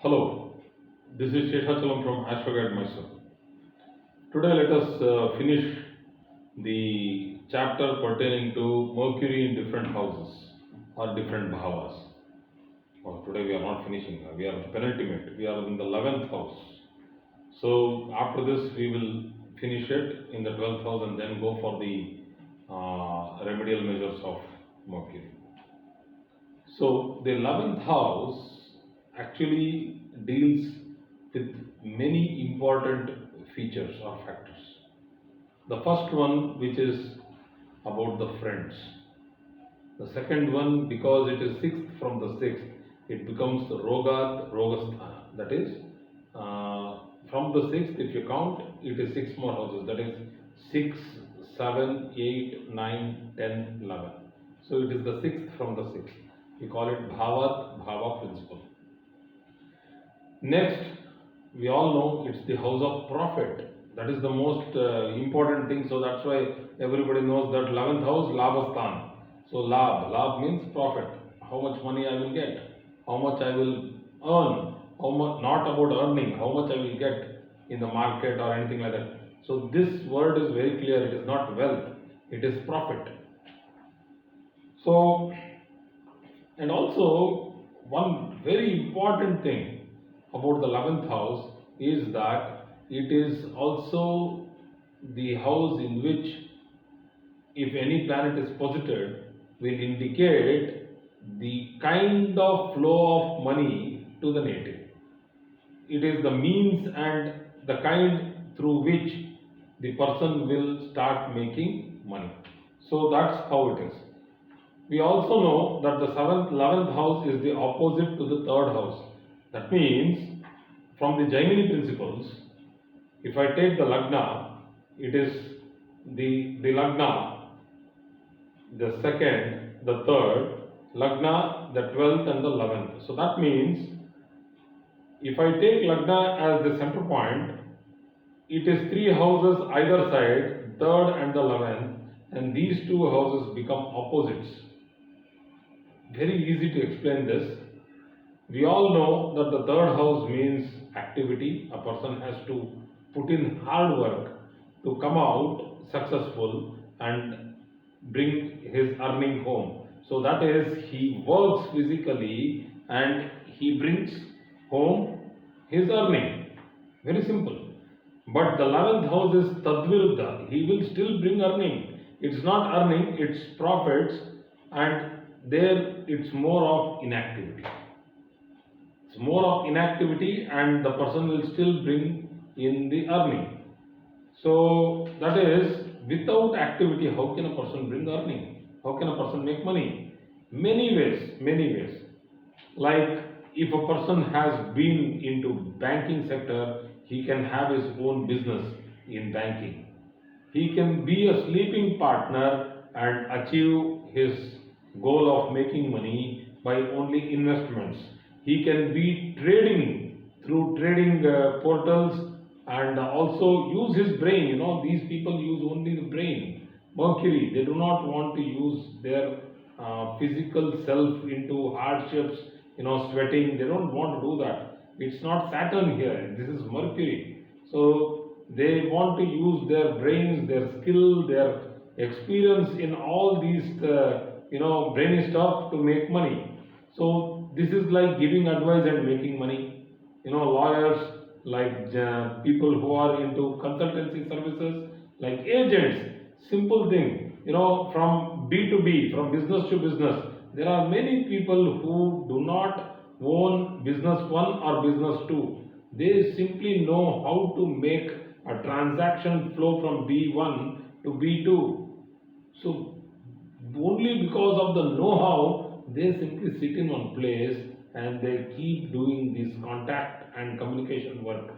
Hello, this is Sheshachalam from Astroguide myself. Today let us finish the chapter pertaining to Mercury in different houses or different bhavas. Today we are not finishing, we are penultimate, we are in the 11th house. So after this we will finish it in the 12th house and then go for the remedial measures of Mercury. So the 11th house actually deals with many important features or factors. The first one, which is about the friends. The second one, because it is sixth from the sixth, it becomes the Rogat Rogasthana. That is, from the sixth, if you count, it is six more houses. That is 6, 7, 8, 9, 10, 11. So it is the sixth from the sixth. We call it Bhavat Bhava principle. Next, we all know it's the house of profit. That is the most important thing. So that's why everybody knows that 11th house, Labhasthan. So Labh means profit. How much money I will get, how much I will earn, how much, not about earning, how much I will get in the market or anything like that. So this word is very clear. It is not wealth, it is profit. So, and also one very important thing about the 11th house is that it is also the house in which, if any planet is posited, will indicate the kind of flow of money to the native. It is the means and the kind through which the person will start making money. So that's how it is. We also know that the 11th house is the opposite to the 3rd house. That means, from the Jaimini principles, if I take the Lagna, it is the Lagna, the 2nd, the 3rd, Lagna, the 12th and the 11th. So that means, if I take Lagna as the center point, it is 3 houses either side, 3rd and the 11th, and these 2 houses become opposites. Very easy to explain this. We all know that the 3rd house means activity. A person has to put in hard work to come out successful and bring his earning home. So that is, he works physically and he brings home his earning. Very simple. But the 11th house is Tadviruddha. He will still bring earning. It's not earning, it's profits, and there it's more of inactivity. It's more of inactivity and the person will still bring in the earning. So that is, without activity, how can a person bring earning? How can a person make money? Many ways. Like, if a person has been into banking sector, he can have his own business in banking. He can be a sleeping partner and achieve his goal of making money by only investments. He can be trading through trading portals and also use his brain. These people use only the brain. Mercury, they do not want to use their physical self into hardships, sweating. They don't want to do that. It's not Saturn here, this is Mercury. So they want to use their brains, their skill, their experience in all these brainy stuff to make money. So this is like giving advice and making money. Lawyers, like people who are into consultancy services, like agents. Simple thing, from B to B, from business to business. There are many people who do not own business 1 or business 2. They simply know how to make a transaction flow from B1 to B2. So only because of the know-how, they simply sit in one place and they keep doing this contact and communication work.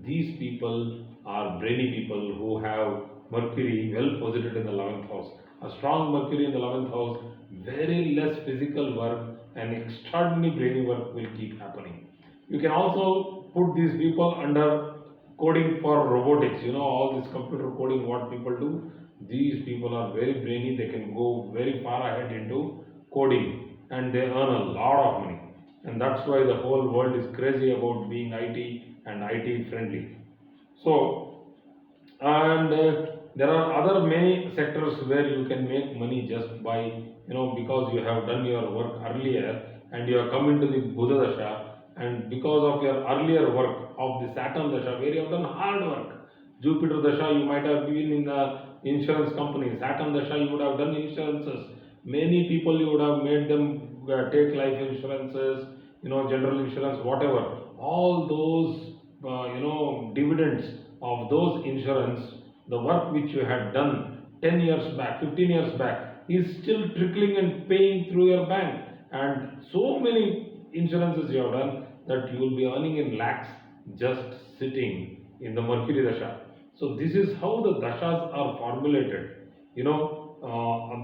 These people are brainy people who have Mercury well posited in the 11th house. A strong Mercury in the 11th house, very less physical work and extraordinary brainy work will keep happening. You can also put these people under coding for robotics. All this computer coding, what people do. These people are very brainy. They can go very far ahead into coding and they earn a lot of money. and that's why the whole world is crazy about being IT and IT friendly. So, and there are other many sectors where you can make money just by, because you have done your work earlier and you have come into the Buddha Dasha, and because of your earlier work of the Saturn Dasha where you have done hard work. Jupiter Dasha, you might have been in the insurance company. Saturn Dasha, you would have done insurances. Many people you would have made them take life insurances, general insurance, whatever. All those, dividends of those insurance, the work which you had done 10 years back, 15 years back, is still trickling and paying through your bank. And so many insurances you have done that you will be earning in lakhs just sitting in the Mercury Dasha. So this is how the Dashas are formulated. The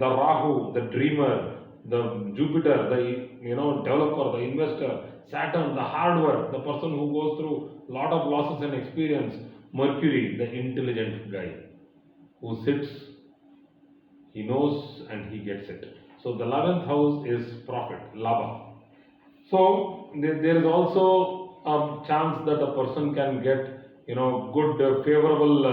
Rahu, the dreamer, the Jupiter, the developer, the investor, Saturn, the hard work, the person who goes through lot of losses and experience, Mercury, the intelligent guy who sits, he knows and he gets it. So the 11th house is profit, Labha. So there is also a chance that a person can get good favorable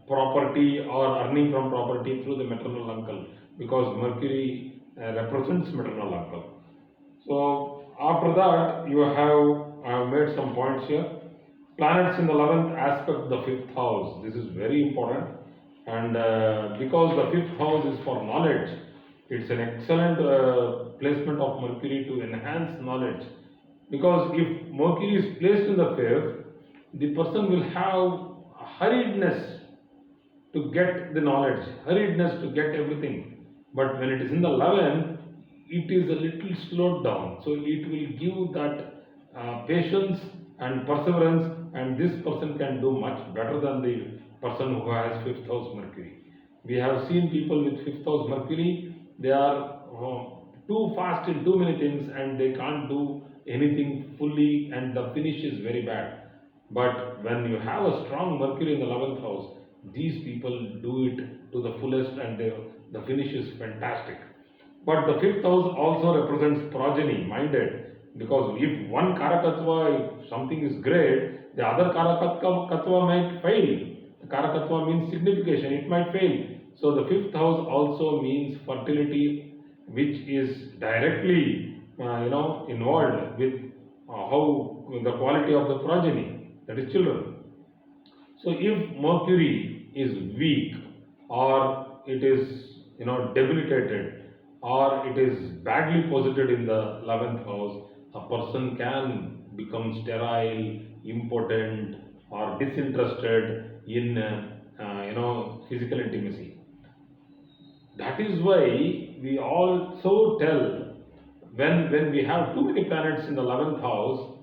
property or earning from property through the maternal uncle, because Mercury represents maternal uncle. So after that I have made some points here. Planets in the 11th aspect the 5th house. This is very important, and because the 5th house is for knowledge, it's an excellent placement of Mercury to enhance knowledge. Because if Mercury is placed in the 5th, the person will have hurriedness to get the knowledge, hurriedness to get everything. But when it is in the 11th, it is a little slowed down. So it will give that patience and perseverance, and this person can do much better than the person who has 5th house Mercury. We have seen people with 5th house Mercury, they are too fast in too many things and they can't do anything fully, and the finish is very bad. But when you have a strong Mercury in the 11th house, these people do it to the fullest and the finish is fantastic. But the 5th house also represents progeny, minded, because if one Karakatva, if something is great, the other Karakatva might fail. The Karakatva means signification, it might fail. So the 5th house also means fertility, which is directly involved with how the quality of the progeny, that is children. So if Mercury is weak, or it is debilitated, or it is badly posited in the 11th house, a person can become sterile, impotent, or disinterested in physical intimacy. That is why we also tell, when we have too many planets in the 11th house,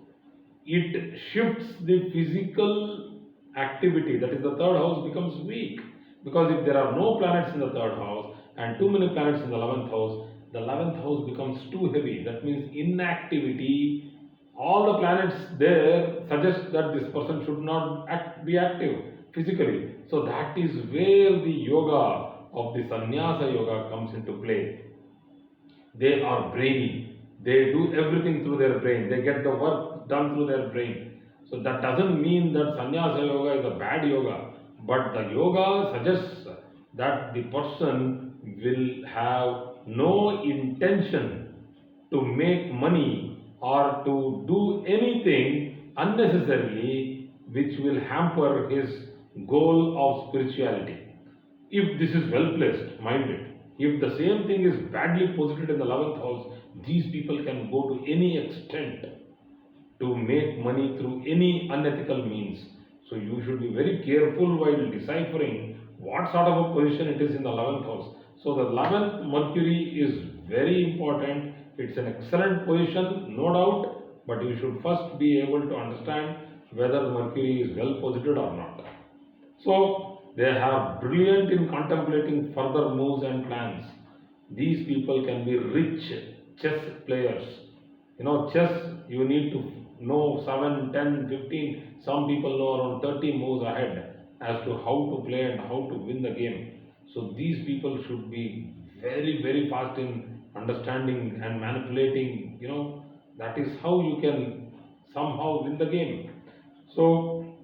it shifts the physical activity, that is the 3rd house becomes weak. Because if there are no planets in the 3rd house and too many planets in the 11th house, the 11th house becomes too heavy. That means inactivity. All the planets there suggest that this person should not be active physically. So that is where the yoga of the sannyasa yoga comes into play. They are brainy. They do everything through their brain. They get the work done through their brain. So that doesn't mean that sannyasa yoga is a bad yoga, but the yoga suggests that the person will have no intention to make money or to do anything unnecessarily which will hamper his goal of spirituality. If this is well placed, mind it. If the same thing is badly posited in the 11th house, these people can go to any extent to make money through any unethical means. So you should be very careful while deciphering what sort of a position it is in the 11th house. So the 11th Mercury is very important. It's an excellent position, no doubt, but you should first be able to understand whether Mercury is well posited or not. So they are brilliant in contemplating further moves and plans. These people can be rich chess players. Chess, you need to know 7, 10, 15, some people know around 30 moves ahead as to how to play and how to win the game. So these people should be very, very fast in understanding and manipulating, that is how you can somehow win the game. So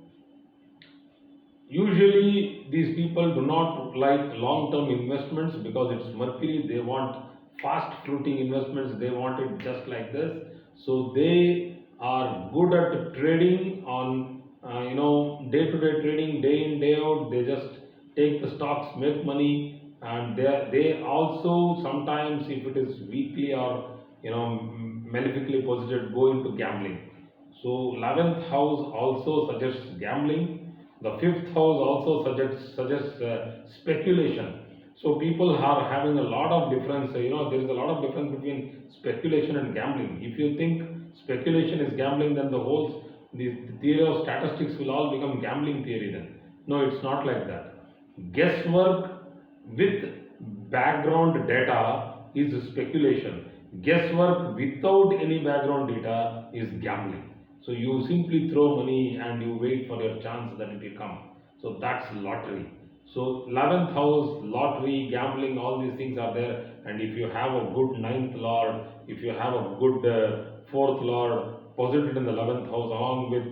usually, these people do not like long-term investments because it's Mercury. They want fast-fruiting investments. They want it just like this. So they are good at trading on, day-to-day trading, day in, day out. They just take the stocks, make money, and they also sometimes, if it is weekly or malefically posited, go into gambling. So 11th house also suggests gambling. The fifth house also suggests speculation. So people are having a lot of difference. There is a lot of difference between speculation and gambling. If you think speculation is gambling, then the theory of statistics will all become gambling theory. Then no, it's not like that. Guesswork with background data is speculation. Guesswork without any background data is gambling. So you simply throw money and you wait for your chance that it will come. So that's lottery. So 11th house, lottery, gambling, all these things are there. And if you have a good ninth lord, if you have a good fourth lord posited in the 11th house along with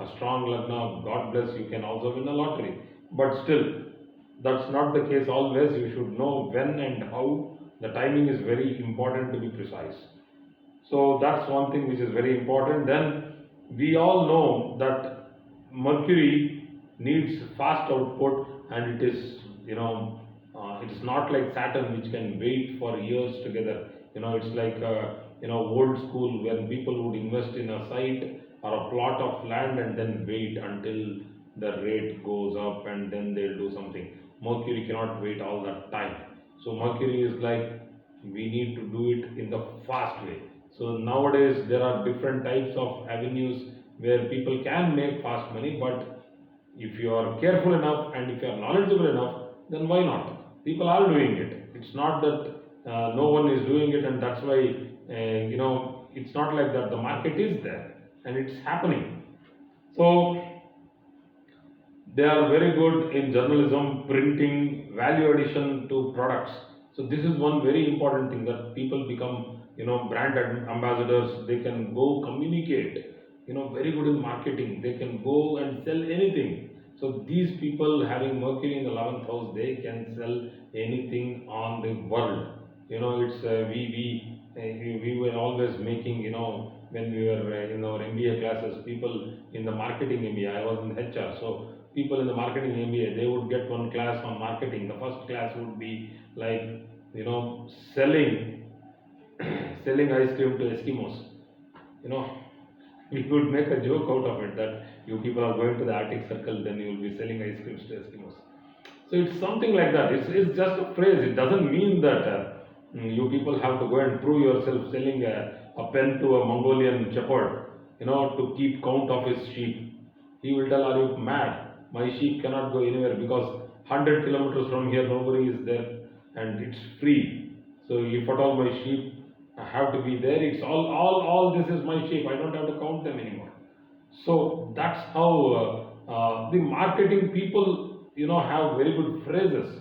a strong Lagna, God bless, you can also win a lottery. But still, that's not the case always. You should know when and how. The timing is very important to be precise. So that's one thing which is very important. Then we all know that Mercury needs fast output, and it's not like Saturn which can wait for years together. It's like old school when people would invest in a site or a plot of land and then wait until the rate goes up and then they'll do something. Mercury cannot wait all that time. So Mercury is like, we need to do it in the fast way. So nowadays there are different types of avenues where people can make fast money, but if you are careful enough and if you are knowledgeable enough, then why not? People are doing it. It's not that no one is doing it, and that's why it's not like that. The market is there and it's happening. So they are very good in journalism, printing, value addition to products. So this is one very important thing, that people become brand ambassadors. They can go communicate, very good in marketing. They can go and sell anything. So these people having Mercury in the 11th house, they can sell anything on the world. It's we were always making, when we were in our MBA classes, people in the marketing MBA, I was in HR, so people in the marketing MBA, they would get one class on marketing. The first class would be like, selling selling ice cream to Eskimos. We could make a joke out of it that you people are going to the Arctic Circle, then you will be selling ice creams to Eskimos. So it's something like that. It's just a phrase. It doesn't mean that you people have to go and prove yourself selling a pen to a Mongolian shepherd, to keep count of his sheep. He will tell, are you mad? My sheep cannot go anywhere because 100 kilometers from here nobody is there and it's free. So if at all my sheep have to be there, it's all this is my sheep. I don't have to count them anymore. So that's how the marketing people, have very good phrases.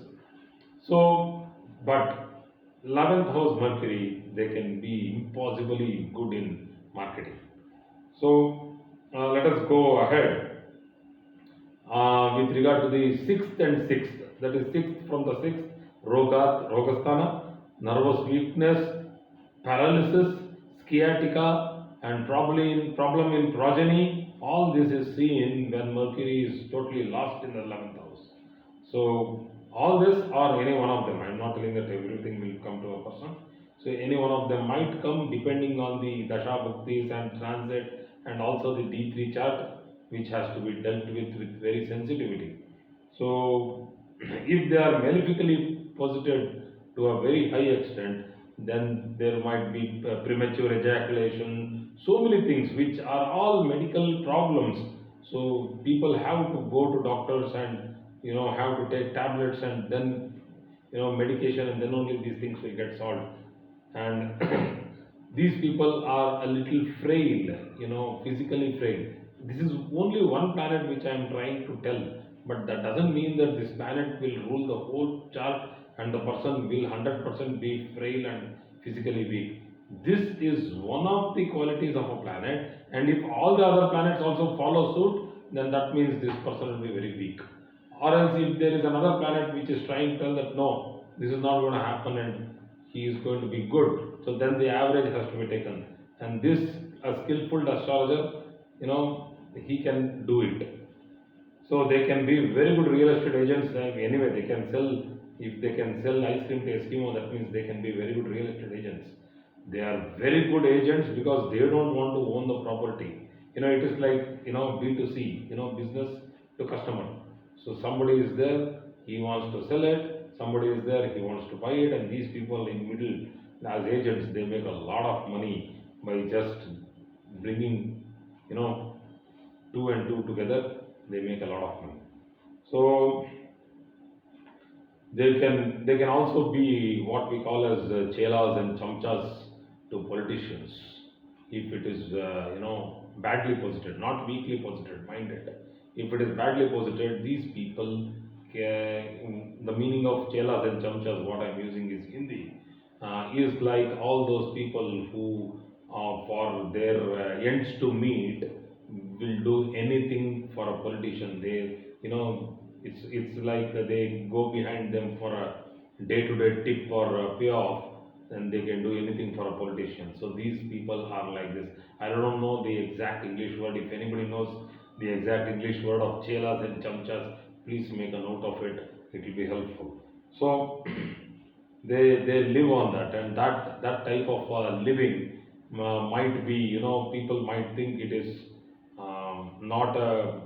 So, but 11th house Mercury, they can be impossibly good in marketing. So let us go ahead with regard to the 6th and 6th. That is 6th from the 6th, Rogasthana, nervous weakness, paralysis, sciatica, and problem in progeny. All this is seen when Mercury is totally lost in the 11th house. So all this or any one of them, I am not telling that everything will come to a person. So any one of them might come depending on the Dasha Bhuktis and transit, and also the D3 chart, which has to be dealt with very sensitivity. So if they are malefically posited to a very high extent, then there might be premature ejaculation, so many things which are all medical problems. So people have to go to doctors and have to take tablets and then medication, and then only these things will get solved. And these people are a little frail, physically frail. This is only one planet which I am trying to tell, but that doesn't mean that this planet will rule the whole chart and the person will 100% be frail and physically weak. This is one of the qualities of a planet, and if all the other planets also follow suit, then that means this person will be very weak. Or else, if there is another planet which is trying to tell that no, this is not going to happen and he is going to be good, so then the average has to be taken. And this, a skillful astrologer, he can do it. So they can be very good real estate agents. Anyway, they can sell, if they can sell ice cream to Eskimo, that means they can be very good real estate agents. They are very good agents because they don't want to own the property. It is like, B2C, business to customer. So somebody is there, he wants to sell it, somebody is there, he wants to buy it, and these people in middle, as agents, they make a lot of money by just bringing, two and two together, they make a lot of money. So they can also be what we call as chelas and chamchas to politicians if it is badly posited, not weakly posited, mind it. If it is badly posited, these people, the meaning of chelas and chamchas, what I'm using is Hindi, is like all those people who for their ends to meet will do anything for a politician. It's like they go behind them for a day-to-day tip or a payoff, and they can do anything for a politician. So these people are like this. I don't know the exact English word. If anybody knows the exact English word of chelas and chamchas, please make a note of it. It will be helpful. So they live on that, and that type of living might be, people might think it is not a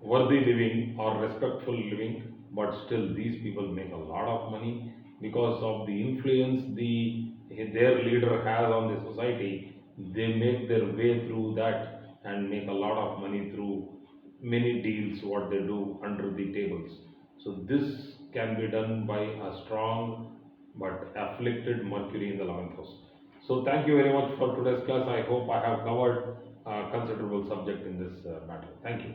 worthy living or respectful living, but still these people make a lot of money because of the influence their leader has on the society. They make their way through that and make a lot of money through many deals what they do under the tables. So this can be done by a strong but afflicted Mercury in the 11th house. So thank you very much for today's class. I hope I have covered a considerable subject in this matter. Thank you.